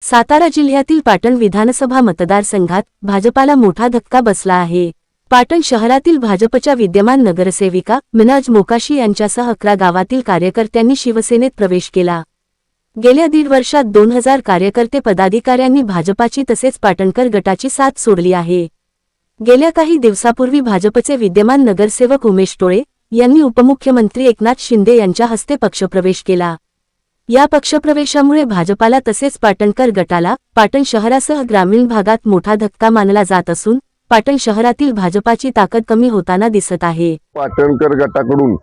सातारा जिल्ह्यातील पाटण विधानसभा मतदारसंघात भाजपाला मोठा धक्का बसला आहे। पाटण शहरातील भाजपच्या विद्यमान नगरसेविका मिनाज मोकाशी यांच्यासह 11 गावातील कार्यकर्त्यांनी शिवसेनेत प्रवेश केला। गेल्या 1.5 वर्षात 2000 कार्यकर्ते पदाधिकाऱ्यांनी भाजपाची तसेच पाटणकर गटाची साथ सोडली आहे। गेल्या काही दिवसापूर्वी भाजपचे विद्यमान नगरसेवक उमेश टोळे यांनी उपमुख्यमंत्री एकनाथ शिंदे यांच्या हस्ते पक्षप्रवेश केला। या पक्षप्रवेशामुळे भाजपाला तसेच पाटणकर गटाला पाटण शहरासह ग्रामीण भागात मोठा धक्का मानला जात असून पाटण शहरातील भाजपाची ताकद कमी होताना दिसत आहे। पाटणकर गटाकडून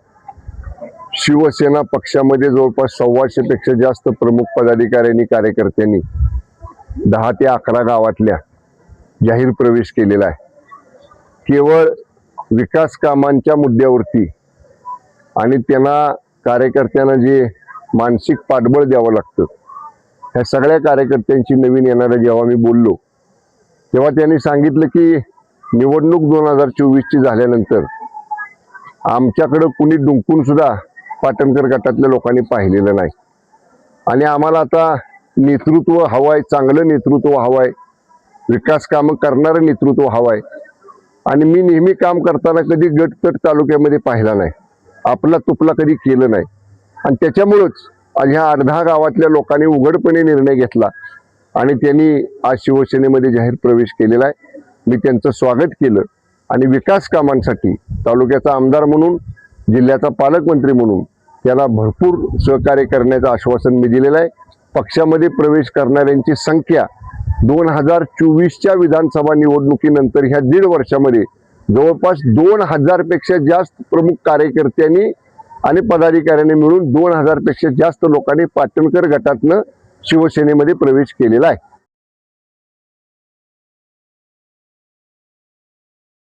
शिवसेना पक्षामध्ये जवळपास 125 पेक्षा जास्त प्रमुख पदाधिकाऱ्यांनी कार्यकर्त्यांनी 10 ते 11 गावातल्या जाहीर प्रवेश केलेला आहे। केवळ विकास कामांच्या मुद्द्यावरती आणि त्यांना कार्यकर्त्यांना जे मानसिक पाठबळ द्यावं लागतं, ह्या सगळ्या कार्यकर्त्यांची नवीन येणाऱ्या जेव्हा मी बोललो तेव्हा त्यांनी सांगितलं की निवडणूक 2024ची झाल्यानंतर आमच्याकडे कुणी डुंकून सुद्धा पाटणकर गटातल्या लोकांनी पाहिलेलं नाही आणि आम्हाला आता नेतृत्व हवंय, चांगलं नेतृत्व हवंय, विकास कामं करणारं नेतृत्व हवंय। आणि मी नेहमी काम करताना कधी गटतट तालुक्यामध्ये पाहिला नाही, आपला तुपला कधी केलं नाही आणि त्याच्यामुळेच आज ह्या 8-10 गावातल्या लोकांनी उघडपणे निर्णय घेतला आणि त्यांनी आज शिवसेनेमध्ये जाहीर प्रवेश केलेला आहे। मी त्यांचं स्वागत केलं आणि विकास कामांसाठी तालुक्याचा आमदार म्हणून, जिल्ह्याचा पालकमंत्री म्हणून त्याला भरपूर सहकार्य करण्याचं आश्वासन मी दिलेलं आहे। पक्षामध्ये प्रवेश करणाऱ्यांची संख्या 2024च्या विधानसभा निवडणुकीनंतर ह्या 1.5 वर्षामध्ये जवळपास 2000 पेक्षा जास्त प्रमुख कार्यकर्त्यांनी आणि पदाधिकाऱ्यांनी मिळून 2000 पेक्षा जास्त लोकांनी पाटणकर गटातनं शिवसेनेमध्ये प्रवेश केलेला आहे।